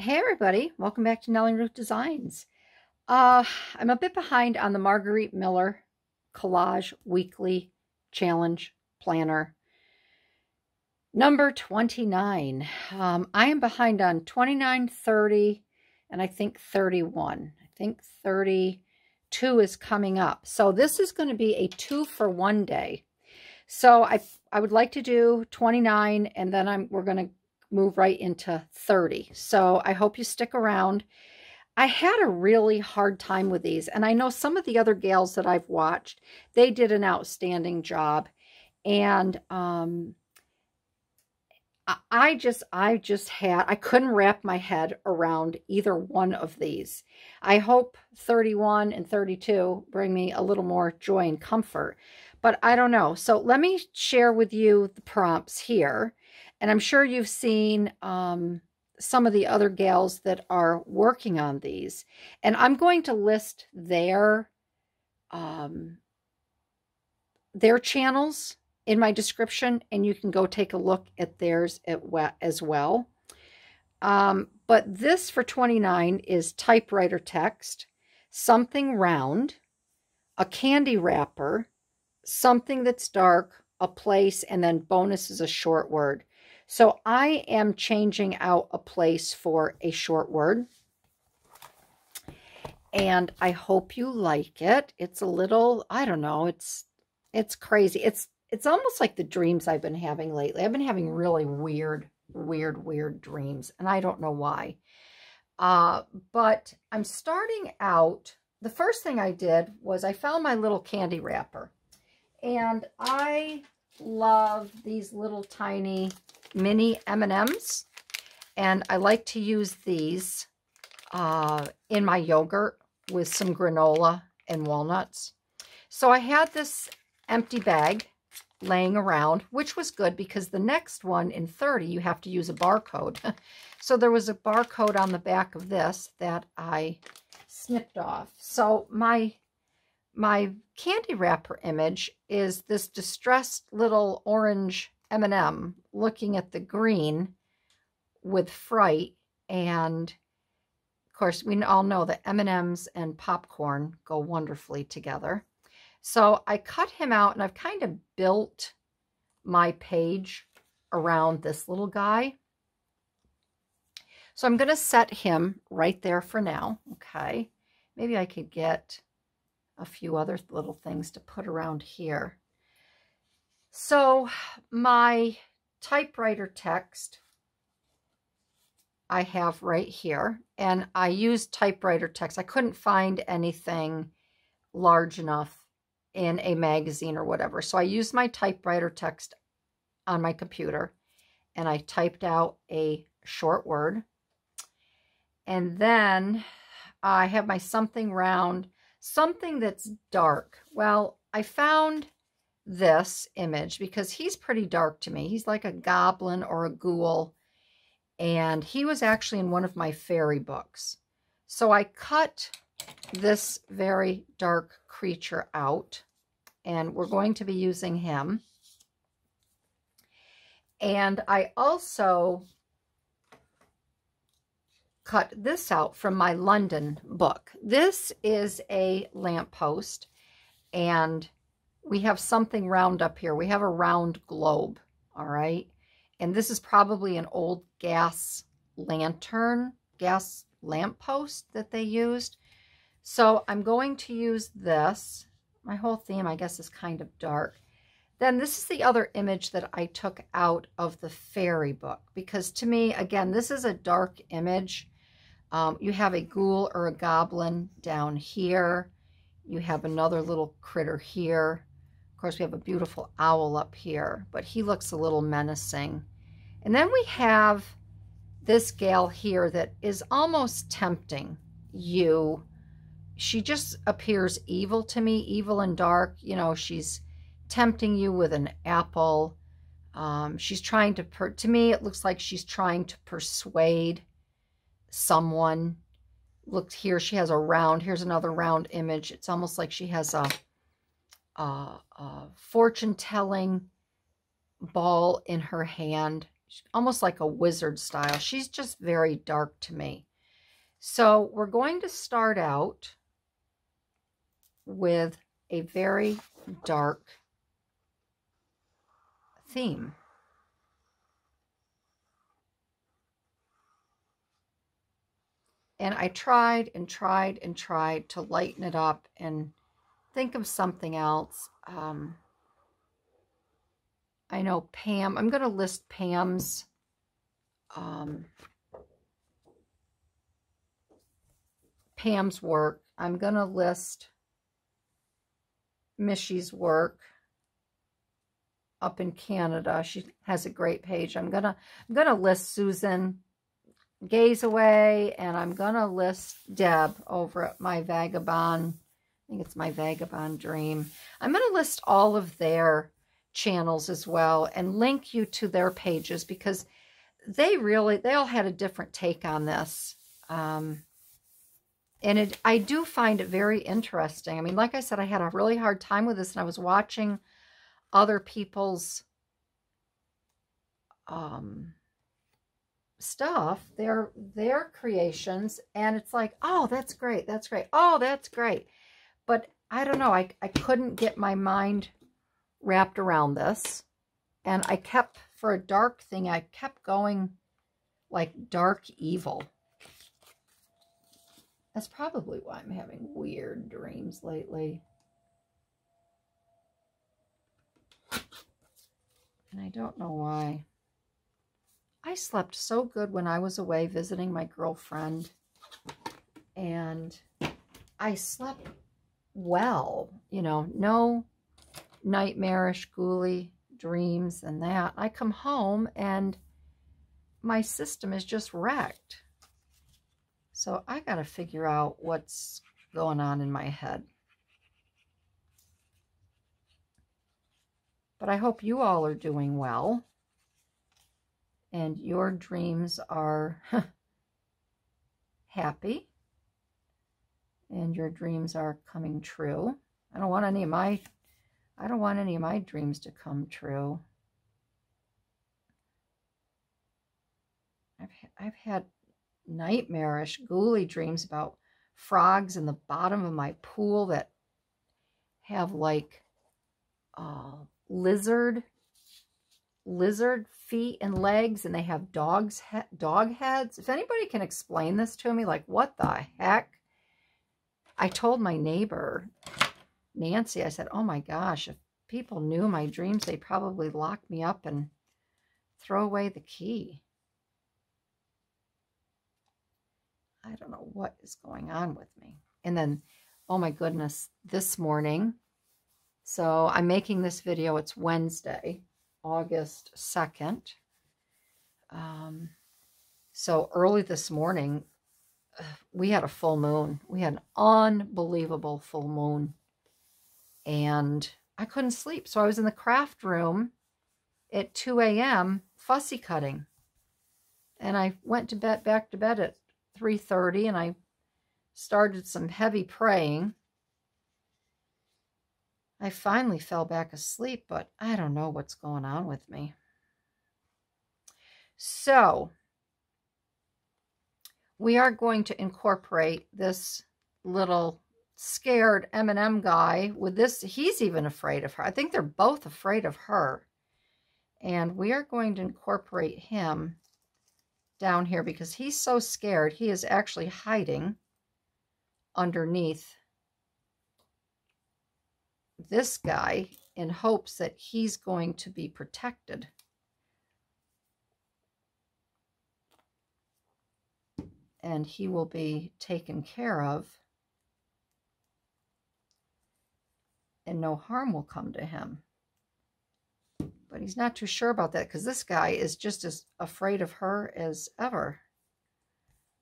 Hey everybody, welcome back to Nellie and Ruth Designs. I'm a bit behind on the Margarete Miller Collage Weekly Challenge Planner number 29. I am behind on 29, 30, and I think 31. I think 32 is coming up. So this is going to be a 2-for-1 day. So I would like to do 29, and then we're going to move right into 30. So I hope you stick around. I had a really hard time with these, and I know some of the other gals that I've watched, they did an outstanding job. And I couldn't wrap my head around either one of these. I hope 31 and 32 bring me a little more joy and comfort, but I don't know. So let me share with you the prompts here. And I'm sure you've seen some of the other gals that are working on these. And I'm going to list their channels in my description, and you can go take a look at theirs as well. But this for 29 is typewriter text, something round, a candy wrapper, something that's dark, a place, and then bonus is a short word. So I am changing out a place for a short word. And I hope you like it. It's a little, I don't know, it's crazy. It's almost like the dreams I've been having lately. I've been having really weird dreams, and I don't know why. But I'm starting out, the first thing I did was I found my little candy wrapper. And I love these little tiny mini M&Ms, and I like to use these in my yogurt with some granola and walnuts. So I had this empty bag laying around, which was good because the next one in 30 you have to use a barcode. So there was a barcode on the back of this that I snipped off. So my candy wrapper image is this distressed little orange M&M looking at the green with fright. And of course, we all know that M&Ms and popcorn go wonderfully together. So I cut him out, and I've kind of built my page around this little guy. So I'm going to set him right there for now. Okay. Maybe I could get a few other little things to put around here. So my typewriter text I have right here, and I used typewriter text. I couldn't find anything large enough in a magazine or whatever. So I used my typewriter text on my computer, and I typed out a short word. And then I have my something round, something that's dark. Well, I found this image because he's pretty dark to me. He's like a goblin or a ghoul, and he was actually in one of my fairy books. So I cut this very dark creature out, and we're going to be using him. And I also cut this out from my London book. This is a lamppost, and we have something round up here. We have a round globe, all right? And this is probably an old gas lantern, gas lamppost that they used. So I'm going to use this. My whole theme, I guess, is kind of dark. Then this is the other image that I took out of the fairy book, because to me, again, this is a dark image. You have a ghoul or a goblin down here. You have another little critter here. Of course, we have a beautiful owl up here, but he looks a little menacing. And then we have this gal here that is almost tempting you. She just appears evil to me, evil and dark. You know, she's tempting you with an apple. She's trying to me, it looks like she's trying to persuade someone. Look here, she has a round. Here's another round image. It's almost like she has a fortune-telling ball in her hand. almost like a wizard style. She's just very dark to me. So we're going to start out with a very dark theme. And I tried and tried and tried to lighten it up and think of something else. I know Pam, I'm going to list Pam's work. I'm going to list Mishy's work up in Canada. She has a great page. I'm gonna list Susan Gazeway, and I'm gonna list Deb over at My Vagabond. I think it's My Vagabond Dream. I'm gonna list all of their channels as well and link you to their pages, because they all had a different take on this. And I do find it very interesting. I mean, like I said, I had a really hard time with this, and I was watching other people's stuff, their creations, and it's like, oh, that's great, that's great, oh, that's great. But I don't know, I couldn't get my mind wrapped around this, and I kept, for a dark thing, I kept going like dark evil. That's probably why I'm having weird dreams lately. And I don't know why. I slept so good when I was away visiting my girlfriend. And I slept well. You know, no nightmarish, ghouly dreams and that. I come home and my system is just wrecked. So I got to figure out what's going on in my head. But I hope you all are doing well. And your dreams are happy. And your dreams are coming true. I don't want any of my dreams to come true. I've had nightmarish, ghouly dreams about frogs in the bottom of my pool that have like lizard feet and legs, and they have dog heads. If anybody can explain this to me, like, what the heck? I told my neighbor Nancy, I said, oh my gosh, if people knew my dreams, they'd probably lock me up and throw away the key. I don't know what is going on with me. And then, oh my goodness, this morning, so I'm making this video, it's Wednesday, August 2nd. So early this morning, we had a full moon. We had an unbelievable full moon. And I couldn't sleep. So I was in the craft room at 2 a.m. fussy cutting. And I went to bed, back to bed at 3:30, and I started some heavy praying. I finally fell back asleep, but I don't know what's going on with me. So we are going to incorporate this little scared M&M guy with this. He's even afraid of her. I think they're both afraid of her. And we are going to incorporate him down here because he's so scared. He is actually hiding underneath this guy in hopes that he's going to be protected. And he will be taken care of. And no harm will come to him. But he's not too sure about that because this guy is just as afraid of her as ever.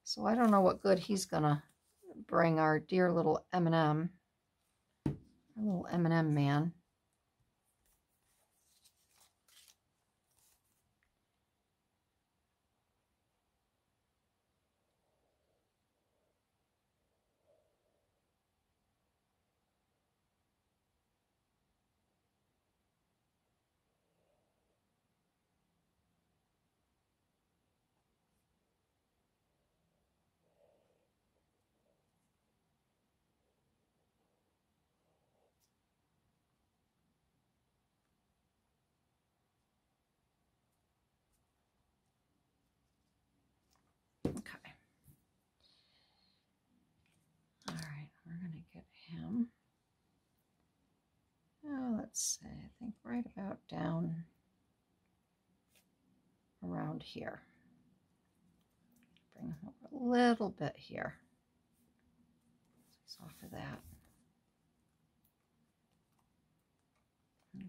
So I don't know what good he's going to bring our dear little M&M. Our little M&M man. him. Oh, let's see, I think right about down around here. Bring him over a little bit here. Let's off of that. Okay.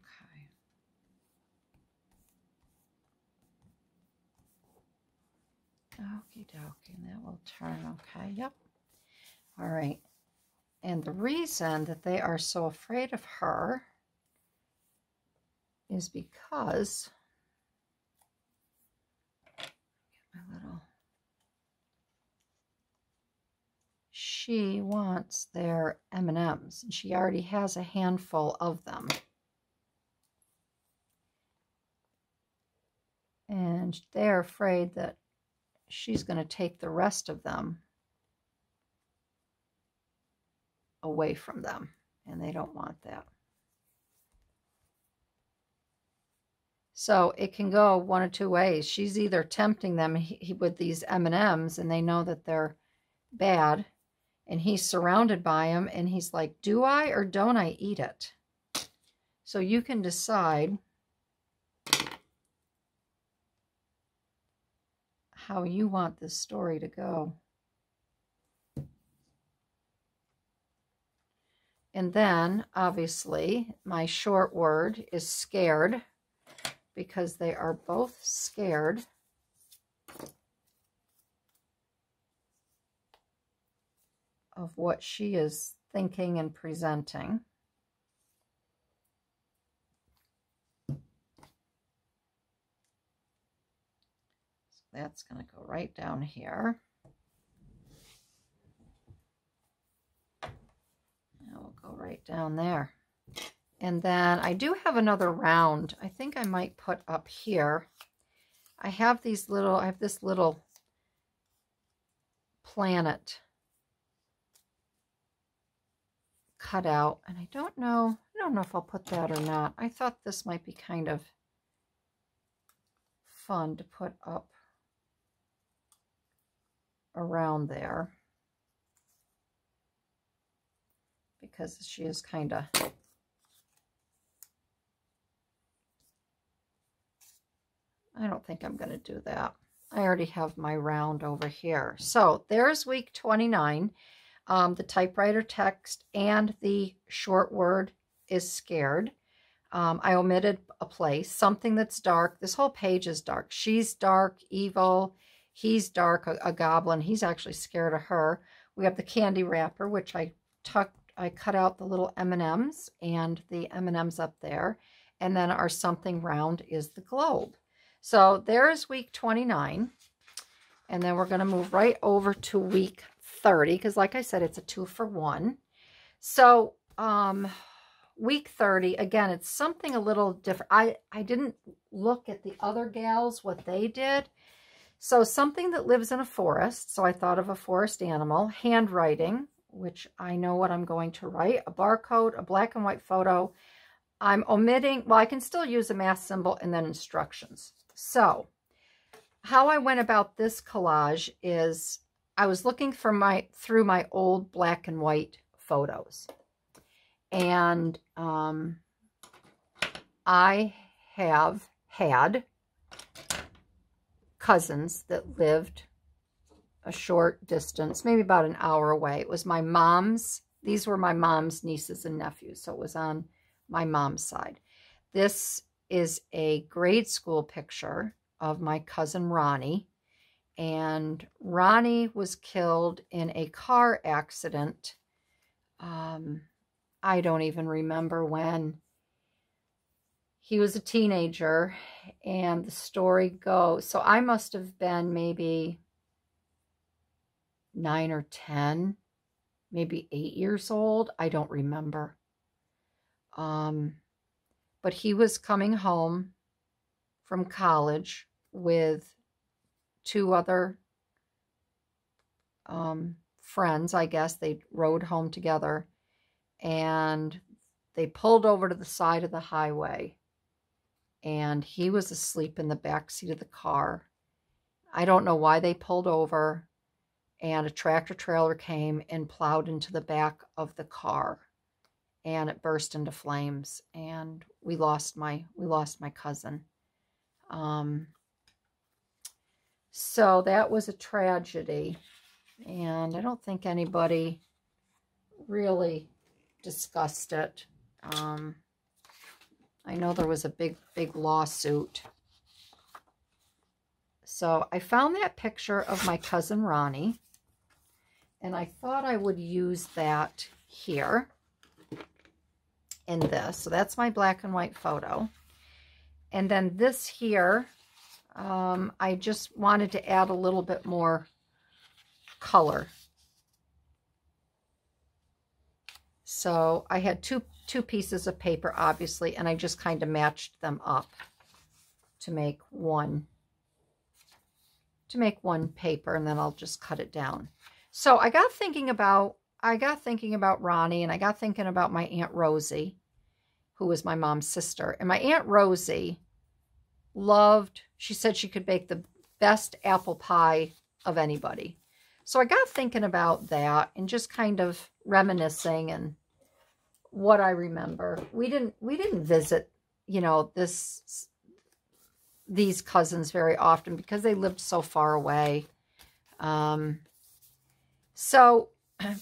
Okie dokie, and that will turn, okay, yep. All right, and the reason that they are so afraid of her is because, get my little, she wants their M&Ms, and she already has a handful of them. And they're afraid that she's going to take the rest of them away from them, and they don't want that. So it can go one of two ways. She's either tempting them with these M&Ms, and they know that they're bad, and he's surrounded by them, and he's like, do I or don't I eat it? So you can decide how you want this story to go. And then, obviously, my short word is scared, because they are both scared of what she is thinking and presenting. That's going to go right down here. And we'll go right down there. And then I do have another round. I think I might put up here. I have this little planet cut out, and I don't know if I'll put that or not. I thought this might be kind of fun to put up around there, because she is kind of, I don't think I'm going to do that. I already have my round over here. So there's week 29. The typewriter text and the short word is scared. I omitted a place, something that's dark. This whole page is dark. She's dark, evil. He's dark, a goblin. He's actually scared of her. We have the candy wrapper, which I cut out the little M&Ms and the M&Ms up there. And then our something round is the globe. So there's week 29. And then we're going to move right over to week 30, because like I said, it's a 2-for-1. So week 30, again, it's something a little different. I didn't look at the other gals, what they did. So something that lives in a forest. So I thought of a forest animal. Handwriting, which I know what I'm going to write. A barcode, a black and white photo. I'm omitting, well, I can still use a math symbol, and then instructions. So how I went about this collage is I was looking for through my old black and white photos. And I have had cousins that lived a short distance, maybe about an hour away. It was my mom's. These were my mom's nieces and nephews, so it was on my mom's side. This is a grade school picture of my cousin Ronnie, and Ronnie was killed in a car accident. I don't even remember when. He was a teenager, and the story goes, so I must have been maybe 9 or 10, maybe 8 years old. I don't remember. But he was coming home from college with 2 other friends, I guess. They rode home together, and they pulled over to the side of the highway, and he was asleep in the back seat of the car. I don't know why they pulled over, and a tractor trailer came and plowed into the back of the car, and it burst into flames, and we lost my cousin. So that was a tragedy, and I don't think anybody really discussed it. I know there was a big lawsuit. So I found that picture of my cousin Ronnie, and I thought I would use that here in this. So that's my black and white photo. And then this here, I just wanted to add a little bit more color. So I had two pieces of paper, obviously, and I just kind of matched them up to make one paper, and then I'll just cut it down. So I got thinking about Ronnie, and I got thinking about my Aunt Rosie, who was my mom's sister. And my Aunt Rosie she said she could bake the best apple pie of anybody. So I got thinking about that and just kind of reminiscing and what I remember. We didn't visit, you know, these cousins very often because they lived so far away. But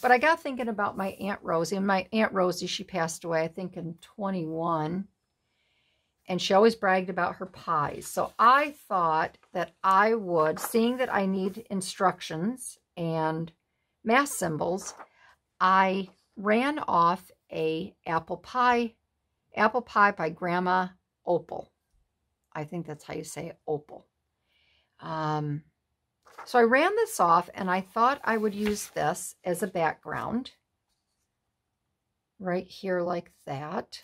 I got thinking about my Aunt Rosie, and my Aunt Rosie, she passed away, I think, in 21, and she always bragged about her pies. So I thought that I would, seeing that I need instructions and math symbols, I ran off a apple pie by Grandma Opal. I think that's how you say it, Opal. So I ran this off, and I thought I would use this as a background right here like that.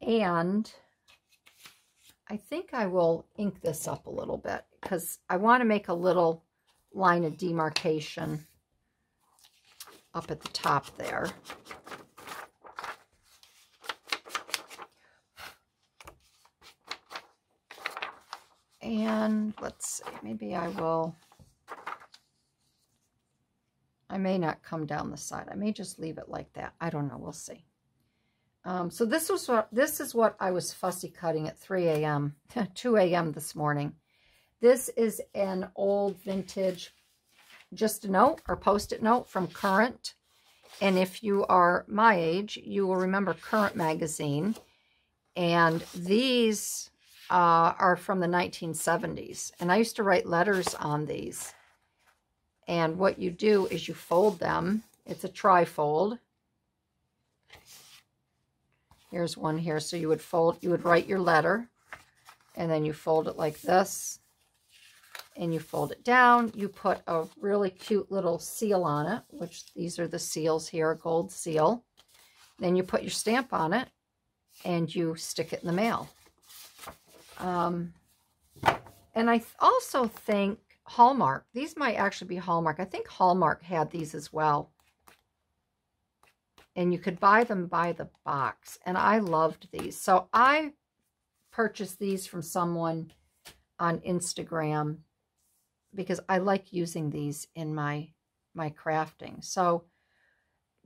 And I think I will ink this up a little bit because I want to make a little line of demarcation up at the top there. And let's see, maybe I may not come down the side. I may just leave it like that. I don't know. We'll see. So this is what I was fussy cutting at 3 a.m., 2 a.m. this morning. This is an old vintage, just a note or post-it note from Current. And if you are my age, you will remember Current magazine. And these are from the 1970s. And I used to write letters on these. And what you do is you fold them. It's a trifold. Here's one here. So you would write your letter, and then you fold it like this, and you fold it down. You put a really cute little seal on it, which these are the seals here, a gold seal. Then you put your stamp on it, and you stick it in the mail. And I also think Hallmark, these might actually be Hallmark. I think Hallmark had these as well. And you could buy them by the box. And I loved these. So I purchased these from someone on Instagram because I like using these in my crafting. So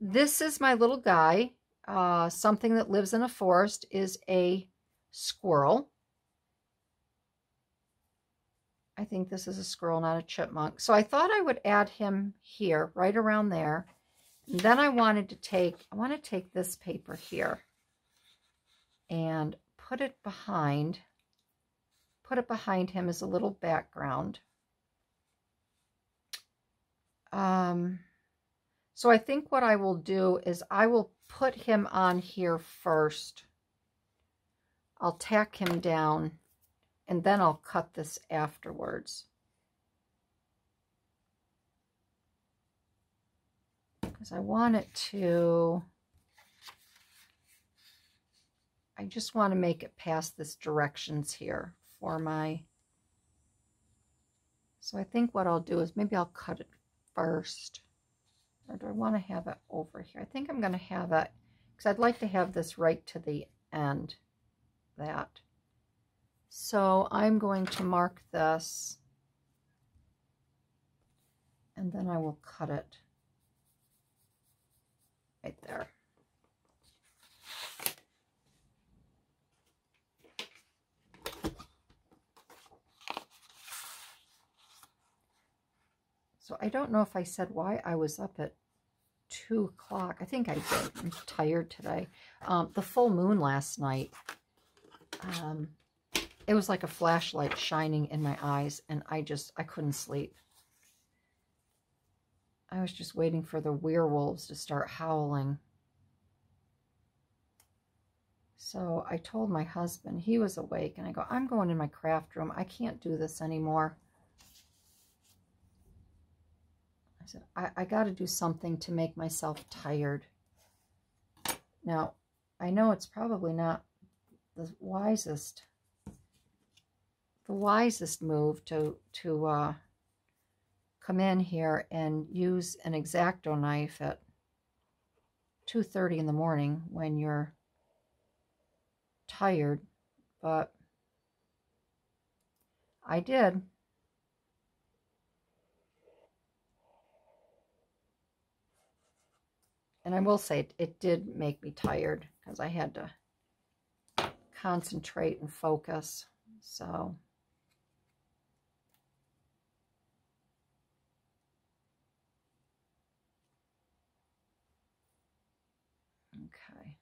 this is my little guy. Something that lives in a forest is a squirrel. I think this is a squirrel, not a chipmunk. So I thought I would add him here, right around there. And then I want to take this paper here and put it behind him as a little background. So I think what I will do is I will put him on here first. I'll tack him down, and then I'll cut this afterwards. Because I want it to, I just want to make it past this directions here for my, so I think what I'll do is maybe I'll cut it first. Or do I want to have it over here? I think I'm going to have it, because I'd like to have this right to the end, that. So I'm going to mark this. then I will cut it right there. So I don't know if I said why I was up at 2 o'clock. I think I did. I'm tired today. The full moon last night, it was like a flashlight shining in my eyes, and I couldn't sleep. I was just waiting for the werewolves to start howling. So I told my husband, he was awake, and I go, I'm going in my craft room. I can't do this anymore. I said, I got to do something to make myself tired. Now, I know it's probably not the wisest move to come in here and use an X-Acto knife at 2:30 in the morning when you're tired, but I did. And I will say it did make me tired because I had to concentrate and focus. So okay.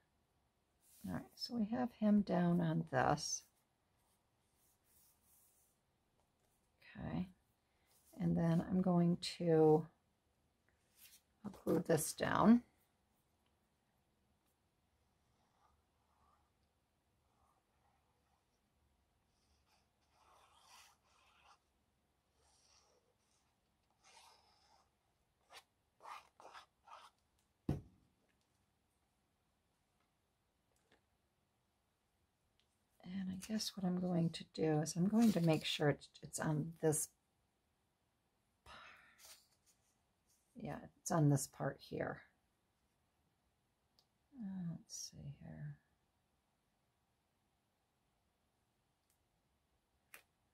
All right, so we have him down on this. Okay. And then I'm going to glue this down. And I guess what I'm going to do is I'm going to make sure it's on this. Yeah, it's on this part here. Let's see here.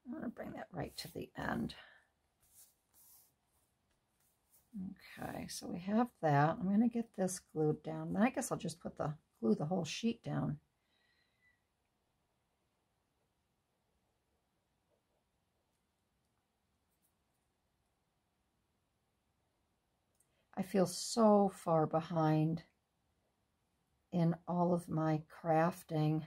I want to bring that right to the end. Okay, so we have that. I'm going to get this glued down. Then I guess I'll just glue the whole sheet down. I feel so far behind in all of my crafting.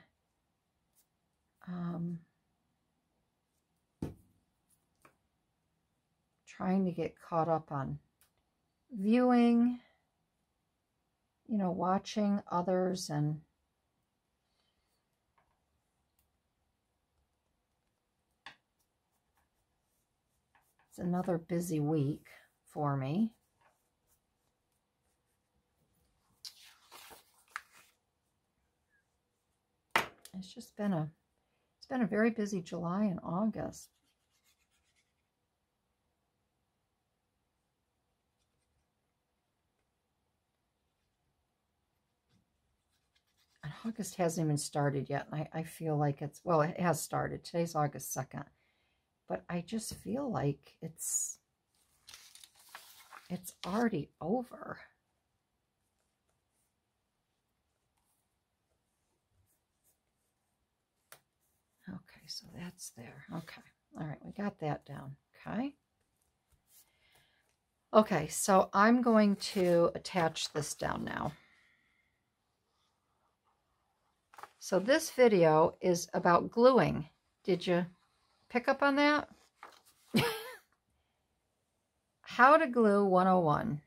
Trying to get caught up on viewing, you know, watching others, and it's another busy week for me. It's been a very busy July and August. And August hasn't even started yet. And I feel like it has started. Today's August 2nd. But I just feel like it's already over. Okay, so that's there. Okay. All right, we got that down. Okay. Okay, so I'm going to attach this down now. So this video is about gluing. Did you pick up on that? How to glue 101.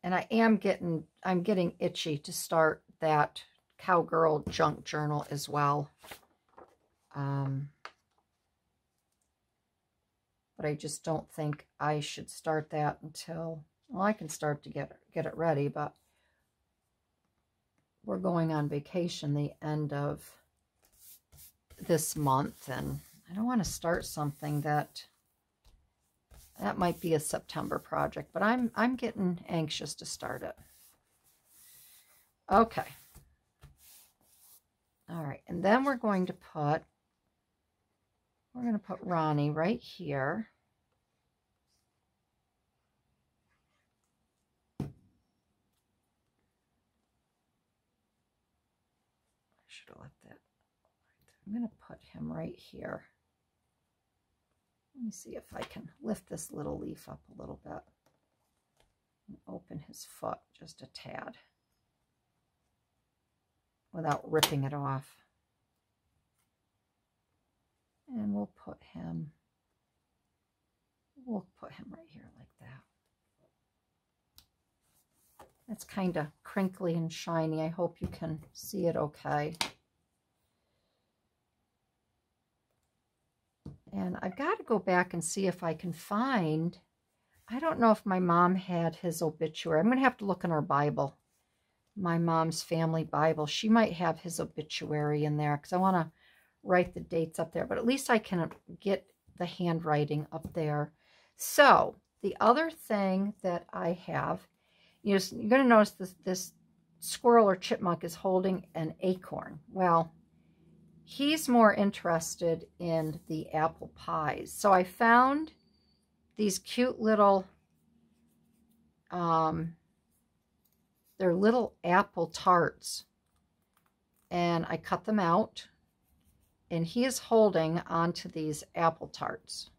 And I'm getting itchy to start that Cowgirl junk journal as well. But I just don't think I should start that until, well, I can start to get it ready, but we're going on vacation the end of this month, and I don't want to start something that might be a September project, but I'm getting anxious to start it. Okay. All right, and then we're going to put Ronnie right here. I should have left that. I'm going to put him right here. Let me see if I can lift this little leaf up a little bit and open his foot just a tad without ripping it off. And we'll put him right here like that. It's kind of crinkly and shiny. I hope you can see it okay. And I've got to go back and see if I can find, I don't know if my mom had his obituary. I'm going to have to look in our Bible, my mom's family Bible. She might have his obituary in there because I want to write the dates up there, but at least I can get the handwriting up there. So the other thing that I have, you're going to notice this squirrel or chipmunk is holding an acorn. Well, he's more interested in the apple pies. So I found these cute little, they're little apple tarts, and I cut them out, and he is holding onto these apple tarts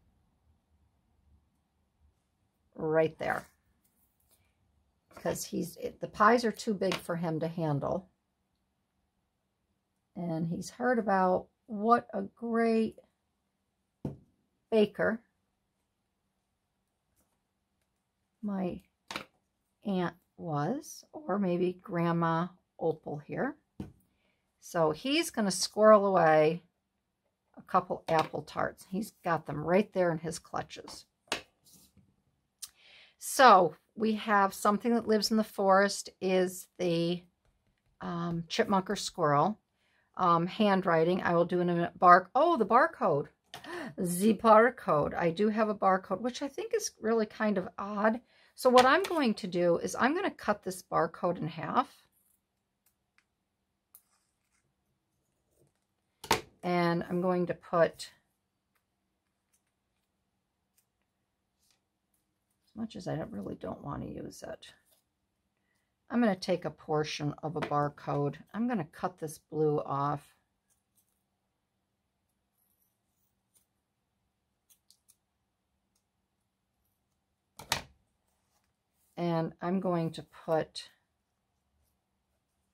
right there because the pies are too big for him to handle. And he's heard about what a great baker my aunt was, or maybe Grandma Opal here. So he's going to squirrel away a couple apple tarts. He's got them right there in his clutches. So we have something that lives in the forest is the chipmunk or squirrel. Handwriting, I will do in a minute. Oh, the barcode. The barcode. I do have a barcode, which I think is really kind of odd. So what I'm going to do is I'm going to cut this barcode in half. And I'm going to put, as much as I really don't want to use it, I'm going to take a portion of a barcode. I'm going to cut this blue off. And I'm going to put,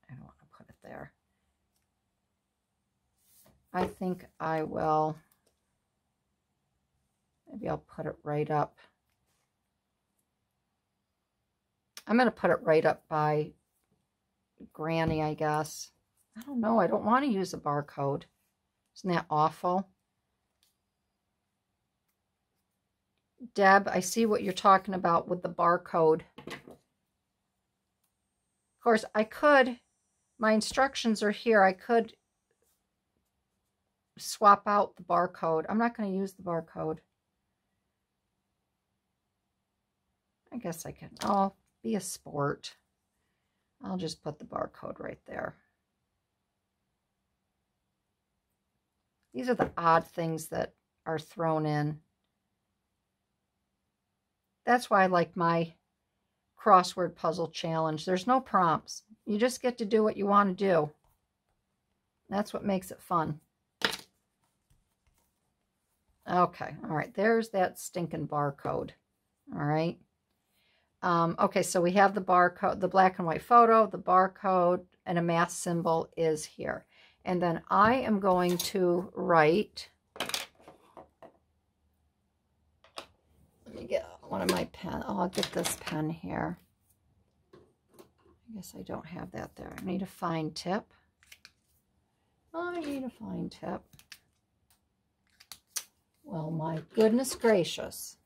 I don't want to put it there. I think I will, maybe I'll put it right up. I'm going to put it right up by Granny, I guess. I don't know. I don't want to use a barcode. Isn't that awful? Deb, I see what you're talking about with the barcode. Of course, I could, my instructions are here. I could swap out the barcode. I'm not going to use the barcode. I guess I can. Oh, be a sport. I'll just put the barcode right there. These are the odd things that are thrown in. That's why I like my crossword puzzle challenge. There's no prompts. You just get to do what you want to do. That's what makes it fun. Okay, all right, there's that stinking barcode. All right. Okay, so we have the barcode, the black and white photo, the barcode, and a math symbol is here. And then I am going to write, let me get one of my pens. Oh, I'll get this pen here. I guess I don't have that there. I need a fine tip. I need a fine tip. Well, my goodness gracious.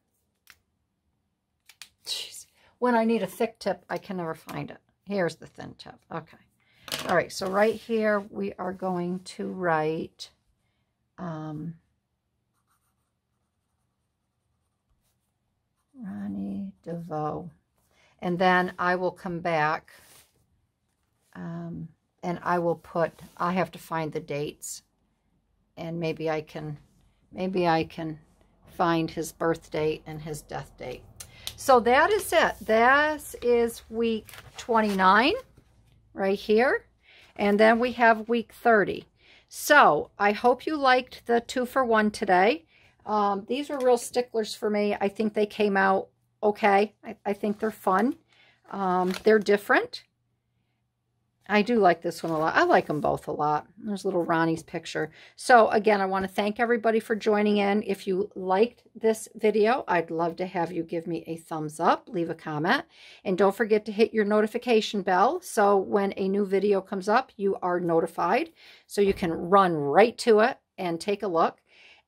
Jeez. When I need a thick tip, I can never find it. Here's the thin tip. Okay. All right, so right here, we are going to write Ronnie DeVoe. And then I will come back. And I will put, I have to find the dates. And maybe I can find his birth date and his death date. So that is it. This is week 29 right here. And then we have week 30. So I hope you liked the 2-for-1 today. These are real sticklers for me. I think they came out okay. I think they're fun. They're different. I do like this one a lot. I like them both a lot. There's little Ronnie's picture. So again, I want to thank everybody for joining in. If you liked this video, I'd love to have you give me a thumbs up, leave a comment, and don't forget to hit your notification bell so when a new video comes up, you are notified so you can run right to it and take a look.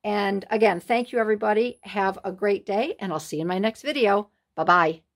And again, thank you everybody. Have a great day, and I'll see you in my next video. Bye-bye.